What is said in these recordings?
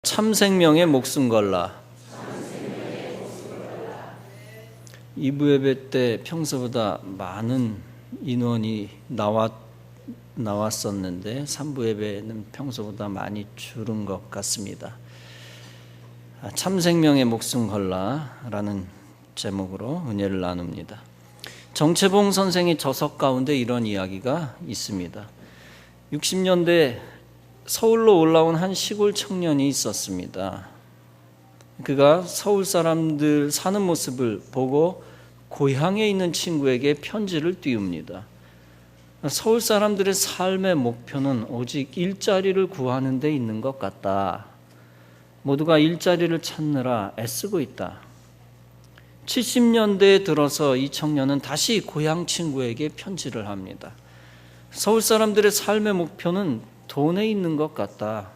참생명의 목숨 걸라. 2부 예배 때 평소보다 많은 인원이 나왔었는데 3부 예배는 평소보다 많이 줄은 것 같습니다. 참생명의 목숨 걸라라는 제목으로 은혜를 나눕니다. 정채봉 선생의 저서 가운데 이런 이야기가 있습니다. 60년대 서울로 올라온 한 시골 청년이 있었습니다. 그가 서울 사람들 사는 모습을 보고 고향에 있는 친구에게 편지를 띄웁니다. 서울 사람들의 삶의 목표는 오직 일자리를 구하는 데 있는 것 같다. 모두가 일자리를 찾느라 애쓰고 있다. 70년대에 들어서 이 청년은 다시 고향 친구에게 편지를 합니다. 서울 사람들의 삶의 목표는 돈에 있는 것 같다.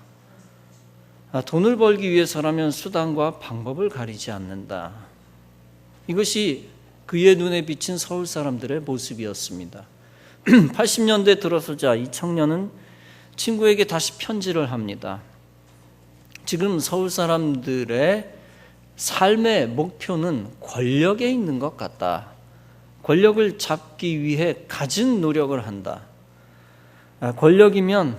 돈을 벌기 위해서라면 수단과 방법을 가리지 않는다. 이것이 그의 눈에 비친 서울 사람들의 모습이었습니다. 80년대 들어서자 이 청년은 친구에게 다시 편지를 합니다. 지금 서울 사람들의 삶의 목표는 권력에 있는 것 같다. 권력을 잡기 위해 갖은 노력을 한다. 권력이면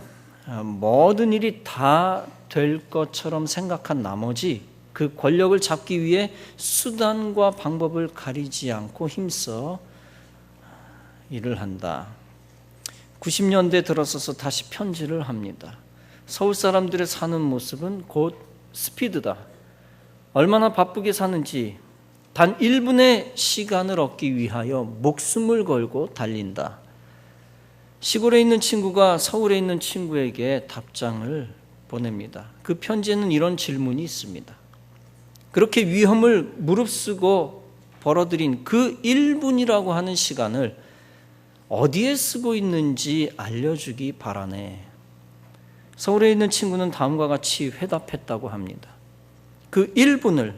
모든 일이 다 될 것처럼 생각한 나머지 그 권력을 잡기 위해 수단과 방법을 가리지 않고 힘써 일을 한다. 90년대 들어서서 다시 편지를 합니다. 서울 사람들의 사는 모습은 곧 스피드다. 얼마나 바쁘게 사는지 단 1분의 시간을 얻기 위하여 목숨을 걸고 달린다. 시골에 있는 친구가 서울에 있는 친구에게 답장을 보냅니다. 그 편지에는 이런 질문이 있습니다. 그렇게 위험을 무릅쓰고 벌어들인 그 1분이라고 하는 시간을 어디에 쓰고 있는지 알려주기 바라네. 서울에 있는 친구는 다음과 같이 회답했다고 합니다. 그 1분을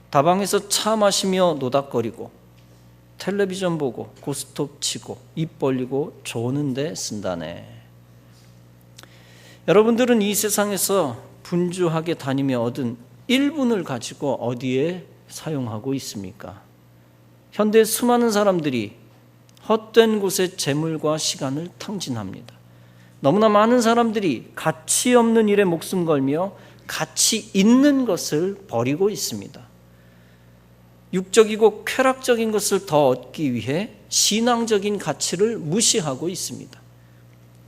다방에서 차 마시며 노닥거리고 텔레비전 보고 고스톱 치고 입 벌리고 조는 데 쓴다네. 여러분들은 이 세상에서 분주하게 다니며 얻은 1분을 가지고 어디에 사용하고 있습니까? 현대 수많은 사람들이 헛된 곳에 재물과 시간을 탕진합니다. 너무나 많은 사람들이 가치 없는 일에 목숨 걸며 가치 있는 것을 버리고 있습니다. 육적이고 쾌락적인 것을 더 얻기 위해 신앙적인 가치를 무시하고 있습니다.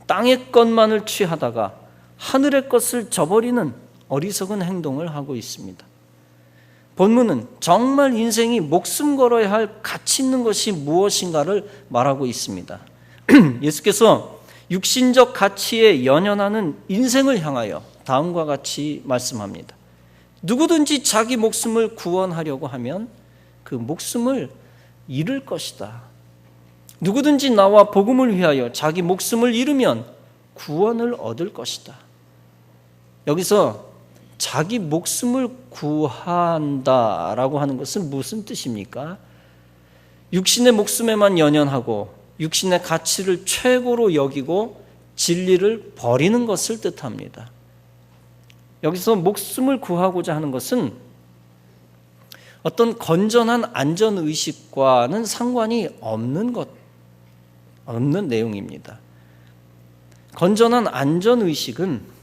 땅의 것만을 취하다가 하늘의 것을 저버리는 어리석은 행동을 하고 있습니다. 본문은 정말 인생이 목숨 걸어야 할 가치 있는 것이 무엇인가를 말하고 있습니다. 예수께서 육신적 가치에 연연하는 인생을 향하여 다음과 같이 말씀합니다. 누구든지 자기 목숨을 구원하려고 하면 그 목숨을 잃을 것이다. 누구든지 나와 복음을 위하여 자기 목숨을 잃으면 구원을 얻을 것이다. 여기서 자기 목숨을 구한다라고 하는 것은 무슨 뜻입니까? 육신의 목숨에만 연연하고 육신의 가치를 최고로 여기고 진리를 버리는 것을 뜻합니다. 여기서 목숨을 구하고자 하는 것은 어떤 건전한 안전의식과는 상관이 없는 내용입니다. 건전한 안전의식은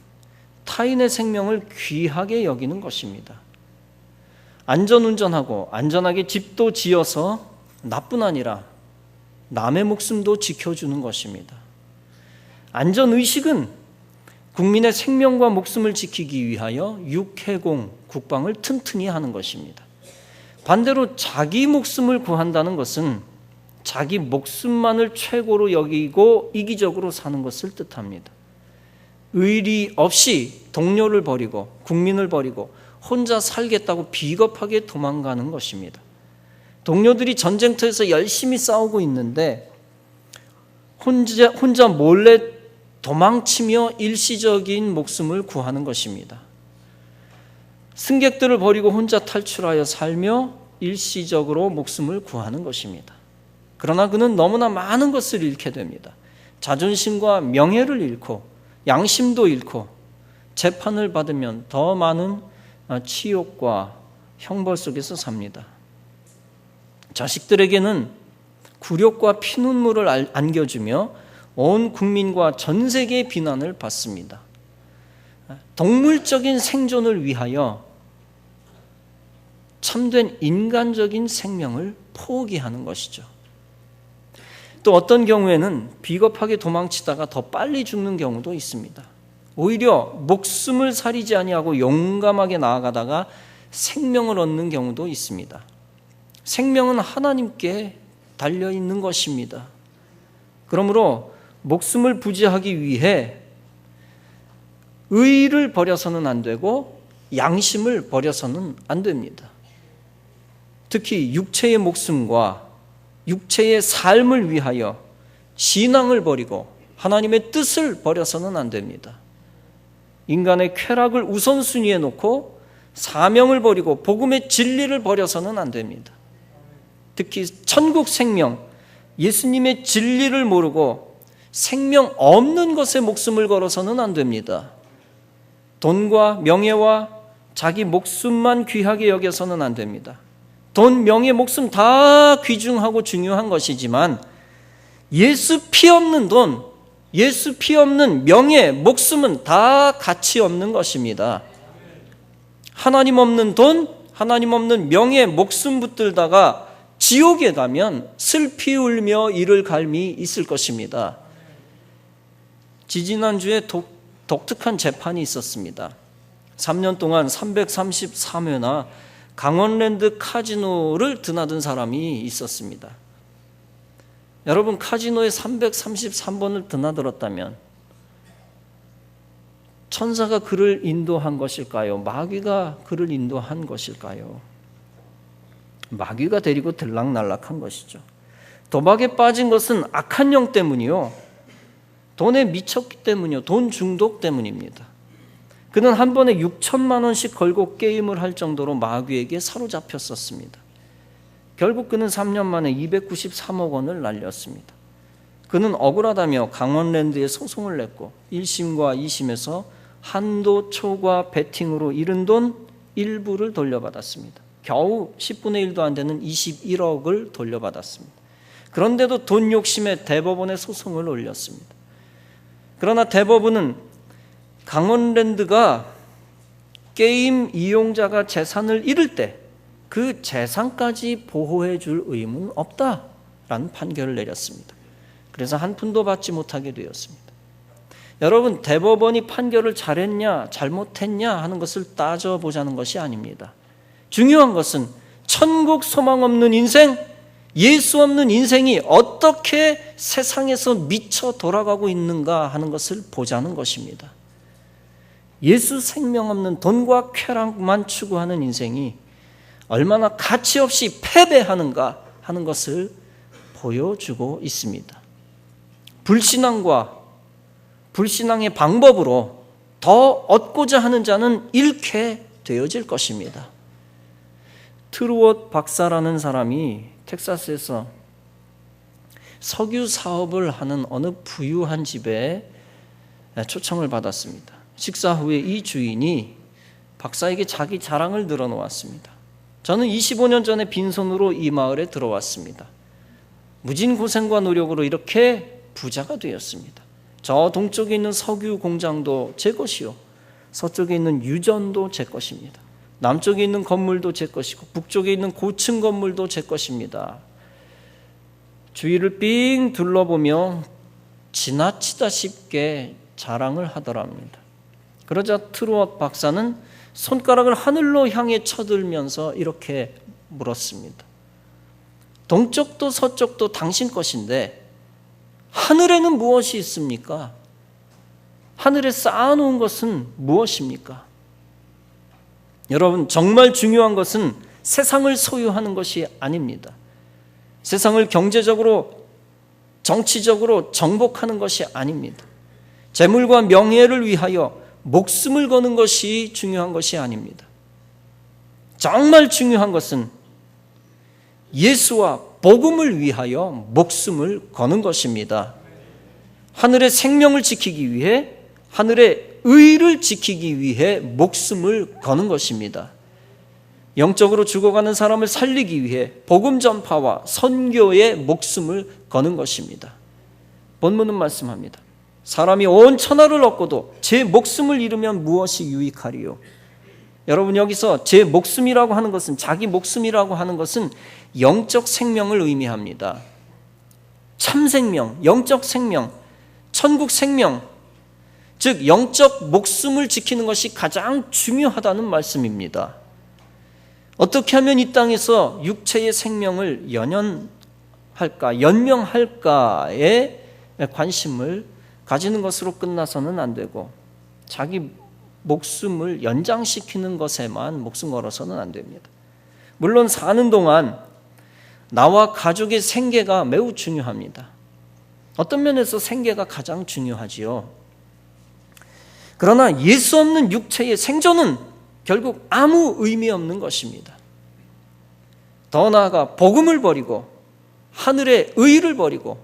타인의 생명을 귀하게 여기는 것입니다. 안전운전하고 안전하게 집도 지어서 나뿐 아니라 남의 목숨도 지켜주는 것입니다. 안전의식은 국민의 생명과 목숨을 지키기 위하여 육해공, 국방을 튼튼히 하는 것입니다. 반대로 자기 목숨을 구한다는 것은 자기 목숨만을 최고로 여기고 이기적으로 사는 것을 뜻합니다. 의리 없이 동료를 버리고 국민을 버리고 혼자 살겠다고 비겁하게 도망가는 것입니다. 동료들이 전쟁터에서 열심히 싸우고 있는데 혼자 몰래 도망치며 일시적인 목숨을 구하는 것입니다. 승객들을 버리고 혼자 탈출하여 살며 일시적으로 목숨을 구하는 것입니다. 그러나 그는 너무나 많은 것을 잃게 됩니다. 자존심과 명예를 잃고 양심도 잃고 재판을 받으면 더 많은 치욕과 형벌 속에서 삽니다. 자식들에게는 굴욕과 피눈물을 안겨주며 온 국민과 전 세계의 비난을 받습니다. 동물적인 생존을 위하여 참된 인간적인 생명을 포기하는 것이죠. 또 어떤 경우에는 비겁하게 도망치다가 더 빨리 죽는 경우도 있습니다. 오히려 목숨을 사리지 아니하고 용감하게 나아가다가 생명을 얻는 경우도 있습니다. 생명은 하나님께 달려 있는 것입니다. 그러므로 목숨을 부지하기 위해 의를 버려서는 안 되고 양심을 버려서는 안 됩니다. 특히 육체의 목숨과 육체의 삶을 위하여 신앙을 버리고 하나님의 뜻을 버려서는 안 됩니다. 인간의 쾌락을 우선순위에 놓고 사명을 버리고 복음의 진리를 버려서는 안 됩니다. 특히 천국 생명, 예수님의 진리를 모르고 생명 없는 것에 목숨을 걸어서는 안 됩니다. 돈과 명예와 자기 목숨만 귀하게 여겨서는 안 됩니다. 돈, 명예, 목숨 다 귀중하고 중요한 것이지만 예수 피 없는 돈, 예수 피 없는 명예, 목숨은 다 가치 없는 것입니다. 하나님 없는 돈, 하나님 없는 명예, 목숨 붙들다가 지옥에 가면 슬피 울며 이를 갈미 있을 것입니다. 지지난주에 독특한 재판이 있었습니다. 3년 동안 333회나 강원랜드 카지노를 드나든 사람이 있었습니다. 여러분, 카지노에 333번을 드나들었다면 천사가 그를 인도한 것일까요? 마귀가 그를 인도한 것일까요? 마귀가 데리고 들락날락한 것이죠. 도박에 빠진 것은 악한 영 때문이요, 돈에 미쳤기 때문이요, 돈 중독 때문입니다. 그는 한 번에 6천만 원씩 걸고 게임을 할 정도로 마귀에게 사로잡혔었습니다. 결국 그는 3년 만에 293억 원을 날렸습니다. 그는 억울하다며 강원랜드에 소송을 냈고 1심과 2심에서 한도 초과 베팅으로 잃은 돈 일부를 돌려받았습니다. 겨우 10분의 1도 안 되는 21억을 돌려받았습니다. 그런데도 돈 욕심에 대법원에 소송을 올렸습니다. 그러나 대법원은 강원랜드가 게임 이용자가 재산을 잃을 때 그 재산까지 보호해 줄 의무는 없다라는 판결을 내렸습니다. 그래서 한 푼도 받지 못하게 되었습니다. 여러분, 대법원이 판결을 잘했냐 잘못했냐 하는 것을 따져보자는 것이 아닙니다. 중요한 것은 천국 소망 없는 인생, 예수 없는 인생이 어떻게 세상에서 미쳐 돌아가고 있는가 하는 것을 보자는 것입니다. 예수 생명 없는 돈과 쾌락만 추구하는 인생이 얼마나 가치 없이 패배하는가 하는 것을 보여주고 있습니다. 불신앙과 불신앙의 방법으로 더 얻고자 하는 자는 잃게 되어질 것입니다. 트루엇 박사라는 사람이 텍사스에서 석유 사업을 하는 어느 부유한 집에 초청을 받았습니다. 식사 후에 이 주인이 박사에게 자기 자랑을 늘어놓았습니다. 저는 25년 전에 빈손으로 이 마을에 들어왔습니다. 무진 고생과 노력으로 이렇게 부자가 되었습니다. 저 동쪽에 있는 석유 공장도 제 것이요, 서쪽에 있는 유전도 제 것입니다. 남쪽에 있는 건물도 제 것이고 북쪽에 있는 고층 건물도 제 것입니다. 주위를 삥 둘러보며 지나치다 쉽게 자랑을 하더랍니다. 그러자 트루엇 박사는 손가락을 하늘로 향해 쳐들면서 이렇게 물었습니다. 동쪽도 서쪽도 당신 것인데 하늘에는 무엇이 있습니까? 하늘에 쌓아놓은 것은 무엇입니까? 여러분, 정말 중요한 것은 세상을 소유하는 것이 아닙니다. 세상을 경제적으로, 정치적으로 정복하는 것이 아닙니다. 재물과 명예를 위하여 목숨을 거는 것이 중요한 것이 아닙니다. 정말 중요한 것은 예수와 복음을 위하여 목숨을 거는 것입니다. 하늘의 생명을 지키기 위해, 하늘의 의를 지키기 위해 목숨을 거는 것입니다. 영적으로 죽어가는 사람을 살리기 위해 복음 전파와 선교에 목숨을 거는 것입니다. 본문은 말씀합니다. 사람이 온 천하를 얻고도 제 목숨을 잃으면 무엇이 유익하리요? 여러분, 여기서 제 목숨이라고 하는 것은, 자기 목숨이라고 하는 것은 영적 생명을 의미합니다. 참 생명, 영적 생명, 천국 생명, 즉 영적 목숨을 지키는 것이 가장 중요하다는 말씀입니다. 어떻게 하면 이 땅에서 육체의 생명을 연명할까에 관심을 가지는 것으로 끝나서는 안 되고, 자기 목숨을 연장시키는 것에만 목숨 걸어서는 안 됩니다. 물론 사는 동안 나와 가족의 생계가 매우 중요합니다. 어떤 면에서 생계가 가장 중요하지요. 그러나 예수 없는 육체의 생존은 결국 아무 의미 없는 것입니다. 더 나아가 복음을 버리고 하늘의 의를 버리고,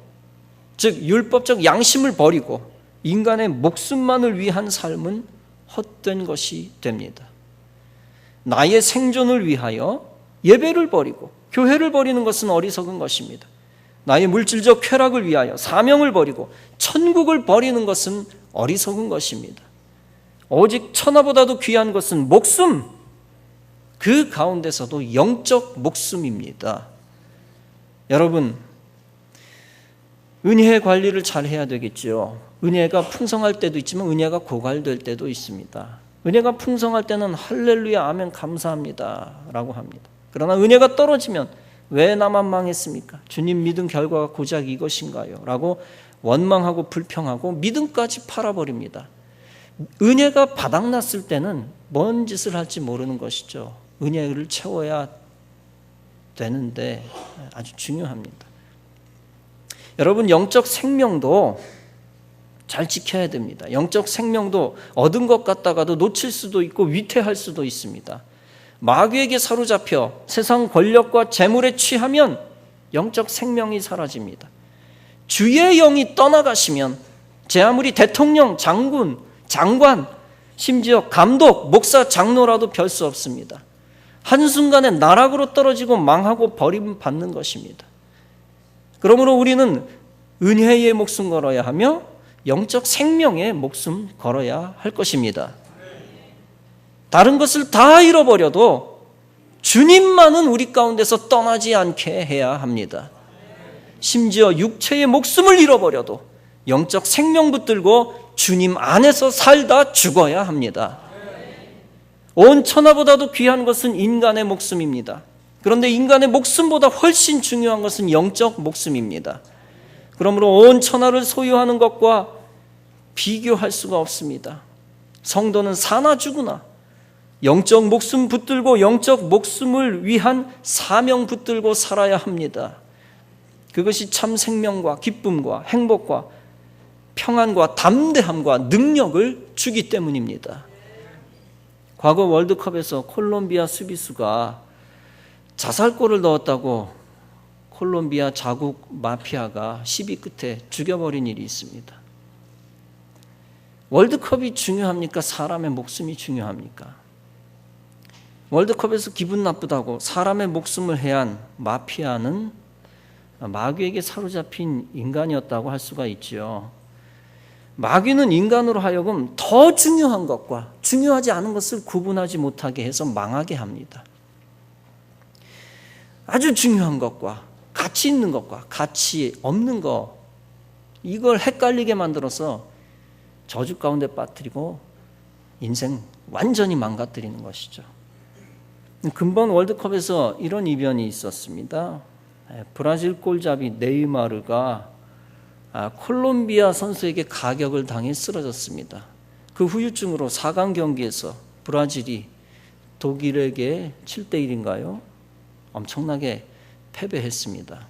즉 율법적 양심을 버리고 인간의 목숨만을 위한 삶은 헛된 것이 됩니다. 나의 생존을 위하여 예배를 버리고 교회를 버리는 것은 어리석은 것입니다. 나의 물질적 쾌락을 위하여 사명을 버리고 천국을 버리는 것은 어리석은 것입니다. 오직 천하보다도 귀한 것은 목숨, 그 가운데서도 영적 목숨입니다. 여러분, 은혜의 관리를 잘 해야 되겠죠. 은혜가 풍성할 때도 있지만 은혜가 고갈될 때도 있습니다. 은혜가 풍성할 때는 할렐루야 아멘 감사합니다 라고 합니다. 그러나 은혜가 떨어지면 왜 나만 망했습니까? 주님 믿은 결과가 고작 이것인가요? 라고 원망하고 불평하고 믿음까지 팔아버립니다. 은혜가 바닥났을 때는 뭔 짓을 할지 모르는 것이죠. 은혜를 채워야 되는데 아주 중요합니다. 여러분, 영적 생명도 잘 지켜야 됩니다. 영적 생명도 얻은 것 같다가도 놓칠 수도 있고 위태할 수도 있습니다. 마귀에게 사로잡혀 세상 권력과 재물에 취하면 영적 생명이 사라집니다. 주의 영이 떠나가시면 제 아무리 대통령, 장군, 장관, 심지어 감독, 목사, 장로라도 별 수 없습니다. 한순간에 나락으로 떨어지고 망하고 버림받는 것입니다. 그러므로 우리는 은혜의 목숨 걸어야 하며 영적 생명의 목숨 걸어야 할 것입니다. 다른 것을 다 잃어버려도 주님만은 우리 가운데서 떠나지 않게 해야 합니다. 심지어 육체의 목숨을 잃어버려도 영적 생명 붙들고 주님 안에서 살다 죽어야 합니다. 온 천하보다도 귀한 것은 인간의 목숨입니다. 그런데 인간의 목숨보다 훨씬 중요한 것은 영적 목숨입니다. 그러므로 온 천하를 소유하는 것과 비교할 수가 없습니다. 성도는 사나 죽으나 영적 목숨 붙들고 영적 목숨을 위한 사명 붙들고 살아야 합니다. 그것이 참 생명과 기쁨과 행복과 평안과 담대함과 능력을 주기 때문입니다. 과거 월드컵에서 콜롬비아 수비수가 자살골을 넣었다고 콜롬비아 자국 마피아가 시비 끝에 죽여버린 일이 있습니다. 월드컵이 중요합니까? 사람의 목숨이 중요합니까? 월드컵에서 기분 나쁘다고 사람의 목숨을 해한 마피아는 마귀에게 사로잡힌 인간이었다고 할 수가 있죠. 마귀는 인간으로 하여금 더 중요한 것과 중요하지 않은 것을 구분하지 못하게 해서 망하게 합니다. 아주 중요한 것과 가치 있는 것과 가치 없는 것, 이걸 헷갈리게 만들어서 저주 가운데 빠뜨리고 인생 완전히 망가뜨리는 것이죠. 근본 월드컵에서 이런 이변이 있었습니다. 브라질 골잡이 네이마르가 콜롬비아 선수에게 가격을 당해 쓰러졌습니다. 그 후유증으로 4강 경기에서 브라질이 독일에게 7대1인가요? 엄청나게 패배했습니다.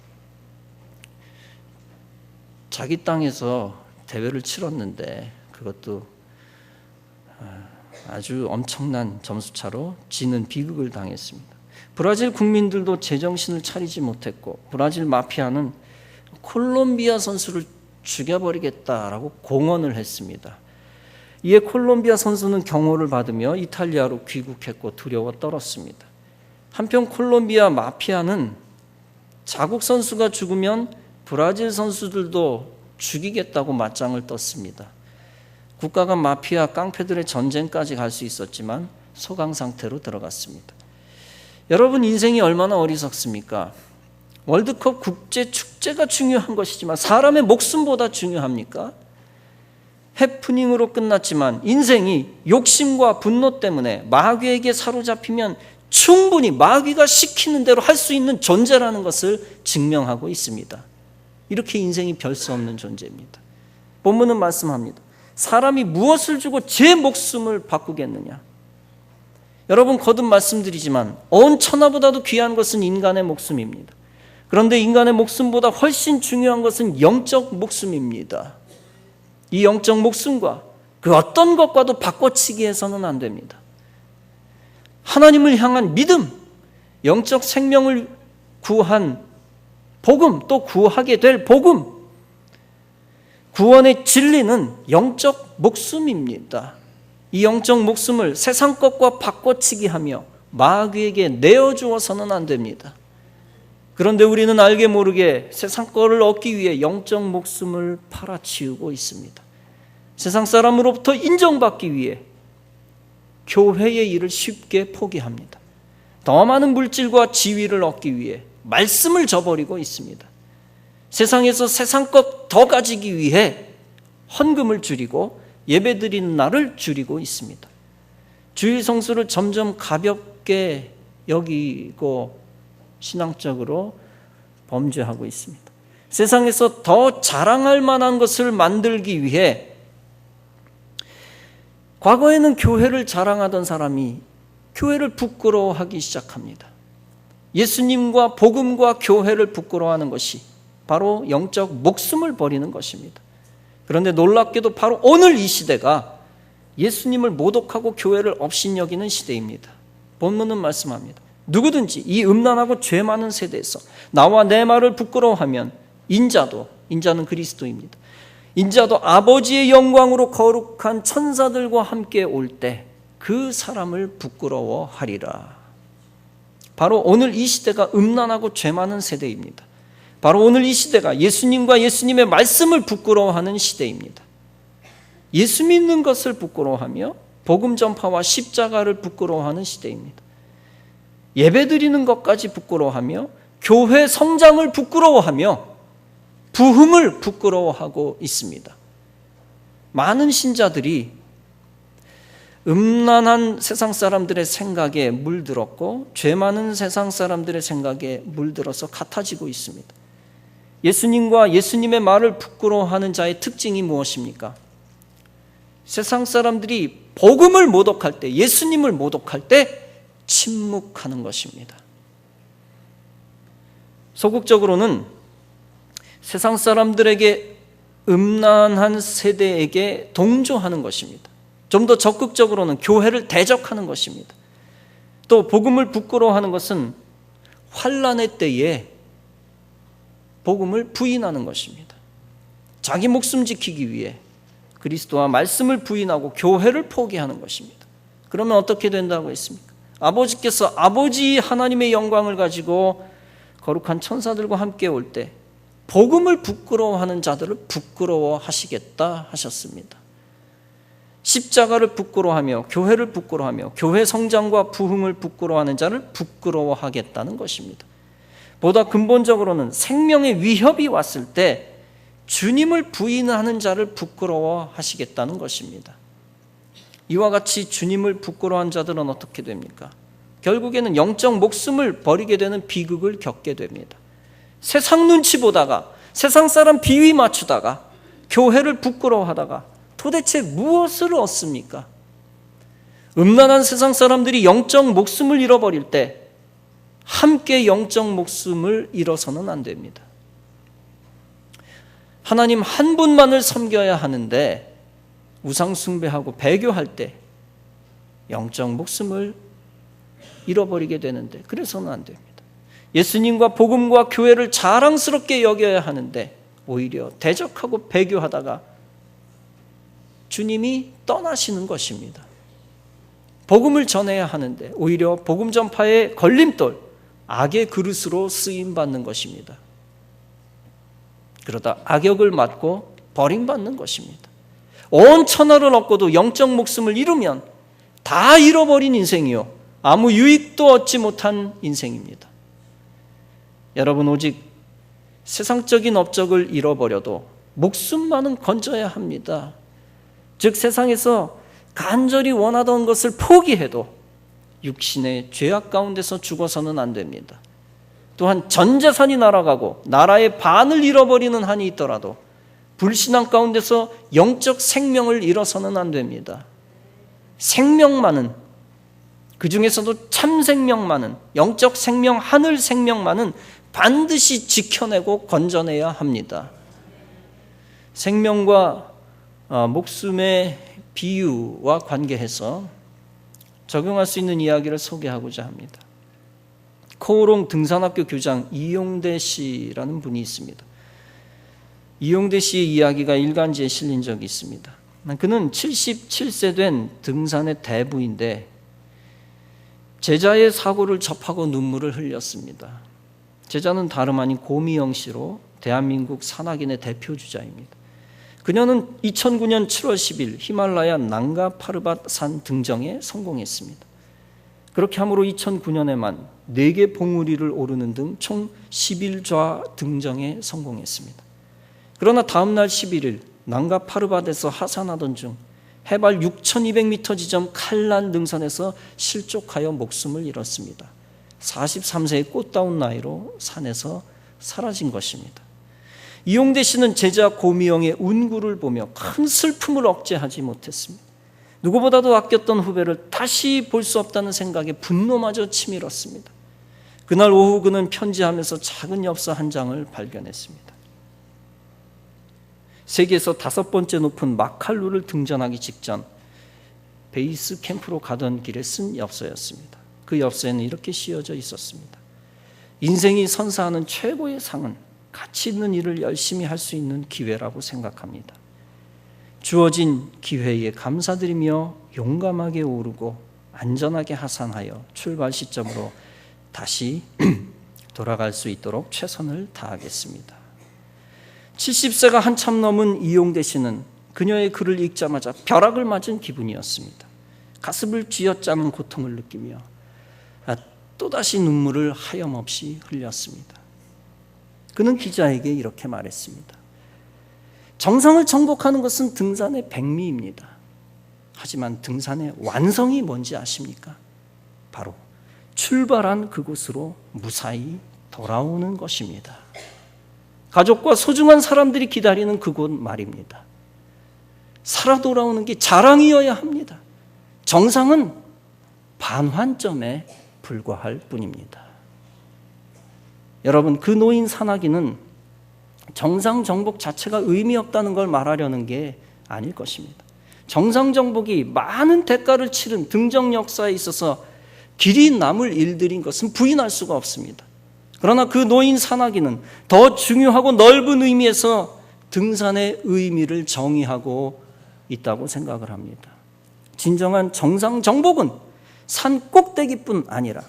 자기 땅에서 대회를 치렀는데 그것도 아주 엄청난 점수차로 지는 비극을 당했습니다. 브라질 국민들도 제정신을 차리지 못했고 브라질 마피아는 콜롬비아 선수를 죽여버리겠다라고 공언을 했습니다. 이에 콜롬비아 선수는 경호를 받으며 이탈리아로 귀국했고 두려워 떨었습니다. 한편 콜롬비아 마피아는 자국 선수가 죽으면 브라질 선수들도 죽이겠다고 맞짱을 떴습니다. 국가가 마피아 깡패들의 전쟁까지 갈 수 있었지만 소강 상태로 들어갔습니다. 여러분, 인생이 얼마나 어리석습니까? 월드컵 국제 축제가 중요한 것이지만 사람의 목숨보다 중요합니까? 해프닝으로 끝났지만 인생이 욕심과 분노 때문에 마귀에게 사로잡히면 충분히 마귀가 시키는 대로 할 수 있는 존재라는 것을 증명하고 있습니다. 이렇게 인생이 별 수 없는 존재입니다. 본문은 말씀합니다. 사람이 무엇을 주고 제 목숨을 바꾸겠느냐? 여러분, 거듭 말씀드리지만 온 천하보다도 귀한 것은 인간의 목숨입니다. 그런데 인간의 목숨보다 훨씬 중요한 것은 영적 목숨입니다. 이 영적 목숨과 그 어떤 것과도 바꿔치기 해서는 안 됩니다. 하나님을 향한 믿음, 영적 생명을 구한 복음, 또 구하게 될 복음, 구원의 진리는 영적 목숨입니다. 이 영적 목숨을 세상 것과 바꿔치기 하며 마귀에게 내어주어서는 안 됩니다. 그런데 우리는 알게 모르게 세상 것을 얻기 위해 영적 목숨을 팔아치우고 있습니다. 세상 사람으로부터 인정받기 위해 교회의 일을 쉽게 포기합니다. 더 많은 물질과 지위를 얻기 위해 말씀을 저버리고 있습니다. 세상에서 세상 것 더 가지기 위해 헌금을 줄이고 예배드리는 날을 줄이고 있습니다. 주일 성수를 점점 가볍게 여기고 신앙적으로 범죄하고 있습니다. 세상에서 더 자랑할 만한 것을 만들기 위해 과거에는 교회를 자랑하던 사람이 교회를 부끄러워하기 시작합니다. 예수님과 복음과 교회를 부끄러워하는 것이 바로 영적 목숨을 버리는 것입니다. 그런데 놀랍게도 바로 오늘 이 시대가 예수님을 모독하고 교회를 업신여기는 시대입니다. 본문은 말씀합니다. 누구든지 이 음란하고 죄 많은 세대에서 나와 내 말을 부끄러워하면 인자는 그리스도입니다. 인자도 아버지의 영광으로 거룩한 천사들과 함께 올 때 그 사람을 부끄러워하리라. 바로 오늘 이 시대가 음란하고 죄 많은 세대입니다. 바로 오늘 이 시대가 예수님과 예수님의 말씀을 부끄러워하는 시대입니다. 예수 믿는 것을 부끄러워하며 복음 전파와 십자가를 부끄러워하는 시대입니다. 예배드리는 것까지 부끄러워하며 교회 성장을 부끄러워하며 부흥을 부끄러워하고 있습니다. 많은 신자들이 음란한 세상 사람들의 생각에 물들었고 죄 많은 세상 사람들의 생각에 물들어서 같아지고 있습니다. 예수님과 예수님의 말을 부끄러워하는 자의 특징이 무엇입니까? 세상 사람들이 복음을 모독할 때, 예수님을 모독할 때 침묵하는 것입니다. 소극적으로는 세상 사람들에게 음란한 세대에게 동조하는 것입니다. 좀 더 적극적으로는 교회를 대적하는 것입니다. 또 복음을 부끄러워하는 것은 환난의 때에 복음을 부인하는 것입니다. 자기 목숨 지키기 위해 그리스도와 말씀을 부인하고 교회를 포기하는 것입니다. 그러면 어떻게 된다고 했습니까? 아버지께서 아버지 하나님의 영광을 가지고 거룩한 천사들과 함께 올 때 복음을 부끄러워하는 자들을 부끄러워하시겠다 하셨습니다. 십자가를 부끄러워하며 교회를 부끄러워하며 교회 성장과 부흥을 부끄러워하는 자를 부끄러워하겠다는 것입니다. 보다 근본적으로는 생명의 위협이 왔을 때 주님을 부인하는 자를 부끄러워하시겠다는 것입니다. 이와 같이 주님을 부끄러워한 자들은 어떻게 됩니까? 결국에는 영적 목숨을 버리게 되는 비극을 겪게 됩니다. 세상 눈치 보다가 세상 사람 비위 맞추다가 교회를 부끄러워하다가 도대체 무엇을 얻습니까? 음란한 세상 사람들이 영적 목숨을 잃어버릴 때 함께 영적 목숨을 잃어서는 안 됩니다. 하나님 한 분만을 섬겨야 하는데 우상 숭배하고 배교할 때 영적 목숨을 잃어버리게 되는데 그래서는 안 됩니다. 예수님과 복음과 교회를 자랑스럽게 여겨야 하는데 오히려 대적하고 배교하다가 주님이 떠나시는 것입니다. 복음을 전해야 하는데 오히려 복음 전파의 걸림돌, 악의 그릇으로 쓰임받는 것입니다. 그러다 악역을 맞고 버림받는 것입니다. 온 천하를 얻고도 영적 목숨을 잃으면 다 잃어버린 인생이요, 아무 유익도 얻지 못한 인생입니다. 여러분, 오직 세상적인 업적을 잃어버려도 목숨만은 건져야 합니다. 즉 세상에서 간절히 원하던 것을 포기해도 육신의 죄악 가운데서 죽어서는 안 됩니다. 또한 전 재산이 날아가고 나라의 반을 잃어버리는 한이 있더라도 불신앙 가운데서 영적 생명을 잃어서는 안 됩니다. 생명만은, 그 중에서도 참 생명만은, 영적 생명, 하늘 생명만은 반드시 지켜내고 건져내야 합니다. 생명과 목숨의 비유와 관계해서 적용할 수 있는 이야기를 소개하고자 합니다. 코오롱 등산학교 교장 이용대 씨라는 분이 있습니다. 이용대 씨의 이야기가 일간지에 실린 적이 있습니다. 그는 77세 된 등산의 대부인데 제자의 사고를 접하고 눈물을 흘렸습니다. 제자는 다름 아닌 고미영 씨로 대한민국 산악인의 대표주자입니다. 그녀는 2009년 7월 10일 히말라야 난가 파르밧 산 등정에 성공했습니다. 그렇게 함으로 2009년에만 4개 봉우리를 오르는 등 총 11좌 등정에 성공했습니다. 그러나 다음 날 11일 난가 파르밧에서 하산하던 중 해발 6,200m 지점 칼란 등산에서 실족하여 목숨을 잃었습니다. 43세의 꽃다운 나이로 산에서 사라진 것입니다. 이용대 씨는 제자 고미영의 운구를 보며 큰 슬픔을 억제하지 못했습니다. 누구보다도 아꼈던 후배를 다시 볼 수 없다는 생각에 분노마저 치밀었습니다. 그날 오후 그는 편지하면서 작은 엽서 한 장을 발견했습니다. 세계에서 5번째 높은 마칼루를 등전하기 직전 베이스 캠프로 가던 길에 쓴 엽서였습니다. 그 엽서에는 이렇게 씌어져 있었습니다. 인생이 선사하는 최고의 상은 가치 있는 일을 열심히 할 수 있는 기회라고 생각합니다. 주어진 기회에 감사드리며 용감하게 오르고 안전하게 하산하여 출발 시점으로 다시 돌아갈 수 있도록 최선을 다하겠습니다. 70세가 한참 넘은 이용대 씨는 그녀의 글을 읽자마자 벼락을 맞은 기분이었습니다. 가슴을 쥐어짜는 고통을 느끼며 또다시 눈물을 하염없이 흘렸습니다. 그는 기자에게 이렇게 말했습니다. 정상을 정복하는 것은 등산의 백미입니다. 하지만 등산의 완성이 뭔지 아십니까? 바로 출발한 그곳으로 무사히 돌아오는 것입니다. 가족과 소중한 사람들이 기다리는 그곳 말입니다. 살아 돌아오는 게 자랑이어야 합니다. 정상은 반환점에 불과할 뿐입니다. 여러분, 그 노인 산악인은 정상 정복 자체가 의미 없다는 걸 말하려는 게 아닐 것입니다. 정상 정복이 많은 대가를 치른 등정 역사에 있어서 길이 남을 일들인 것은 부인할 수가 없습니다. 그러나 그 노인 산악인은 더 중요하고 넓은 의미에서 등산의 의미를 정의하고 있다고 생각을 합니다. 진정한 정상 정복은 산 꼭대기뿐 아니라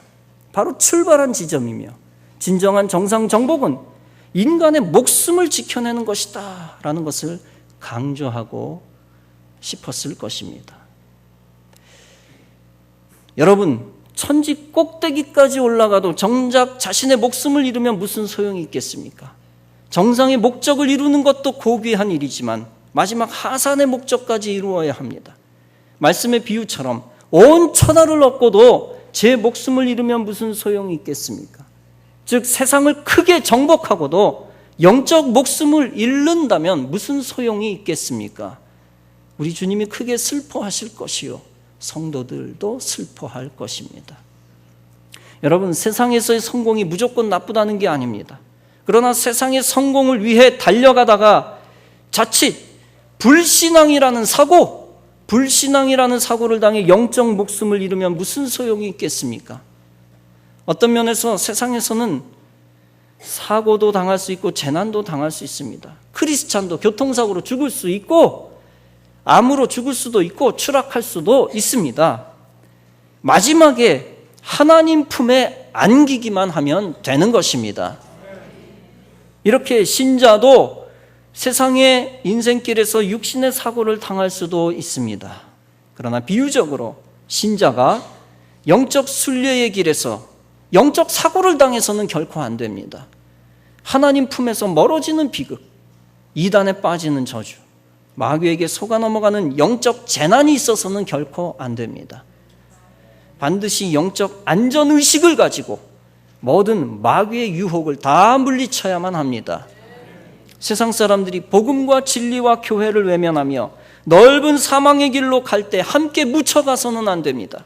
바로 출발한 지점이며, 진정한 정상 정복은 인간의 목숨을 지켜내는 것이다 라는 것을 강조하고 싶었을 것입니다. 여러분, 천지 꼭대기까지 올라가도 정작 자신의 목숨을 잃으면 무슨 소용이 있겠습니까? 정상의 목적을 이루는 것도 고귀한 일이지만 마지막 하산의 목적까지 이루어야 합니다. 말씀의 비유처럼 온 천하를 얻고도 제 목숨을 잃으면 무슨 소용이 있겠습니까? 즉 세상을 크게 정복하고도 영적 목숨을 잃는다면 무슨 소용이 있겠습니까? 우리 주님이 크게 슬퍼하실 것이요, 성도들도 슬퍼할 것입니다. 여러분, 세상에서의 성공이 무조건 나쁘다는 게 아닙니다. 그러나 세상의 성공을 위해 달려가다가 자칫 불신앙이라는 사고를 당해 영적 목숨을 잃으면 무슨 소용이 있겠습니까? 어떤 면에서 세상에서는 사고도 당할 수 있고 재난도 당할 수 있습니다. 크리스찬도 교통사고로 죽을 수 있고 암으로 죽을 수도 있고 추락할 수도 있습니다. 마지막에 하나님 품에 안기기만 하면 되는 것입니다. 이렇게 신자도 세상의 인생길에서 육신의 사고를 당할 수도 있습니다. 그러나 비유적으로 신자가 영적 순례의 길에서 영적 사고를 당해서는 결코 안 됩니다. 하나님 품에서 멀어지는 비극, 이단에 빠지는 저주, 마귀에게 속아 넘어가는 영적 재난이 있어서는 결코 안 됩니다. 반드시 영적 안전의식을 가지고 모든 마귀의 유혹을 다 물리쳐야만 합니다. 세상 사람들이 복음과 진리와 교회를 외면하며 넓은 사망의 길로 갈 때 함께 묻혀가서는 안 됩니다.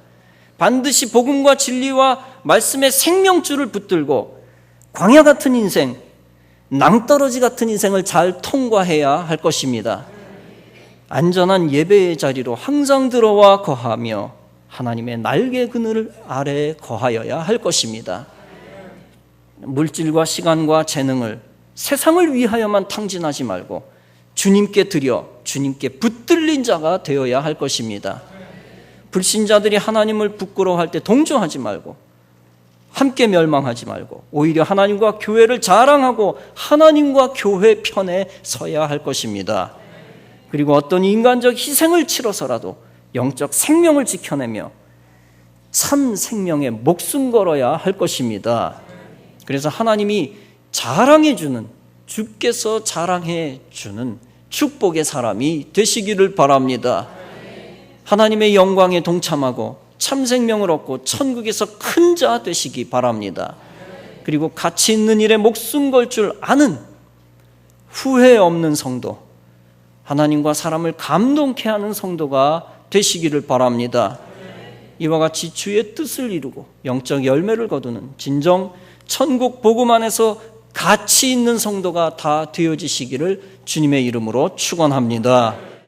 반드시 복음과 진리와 말씀의 생명줄을 붙들고 광야 같은 인생, 낭떠러지 같은 인생을 잘 통과해야 할 것입니다. 안전한 예배의 자리로 항상 들어와 거하며 하나님의 날개 그늘 아래에 거하여야 할 것입니다. 물질과 시간과 재능을 세상을 위하여만 탕진하지 말고 주님께 드려 주님께 붙들린 자가 되어야 할 것입니다. 불신자들이 하나님을 부끄러워할 때 동조하지 말고 함께 멸망하지 말고 오히려 하나님과 교회를 자랑하고 하나님과 교회 편에 서야 할 것입니다. 그리고 어떤 인간적 희생을 치러서라도 영적 생명을 지켜내며 참 생명에 목숨 걸어야 할 것입니다. 그래서 하나님이 자랑해주는, 주께서 자랑해주는 축복의 사람이 되시기를 바랍니다. 하나님의 영광에 동참하고 참 생명을 얻고 천국에서 큰 자 되시기 바랍니다. 그리고 가치 있는 일에 목숨 걸 줄 아는 후회 없는 성도, 하나님과 사람을 감동케 하는 성도가 되시기를 바랍니다. 이와 같이 주의 뜻을 이루고 영적 열매를 거두는 진정 천국 복음 안에서 가치 있는 성도가 다 되어지시기를 주님의 이름으로 축원합니다.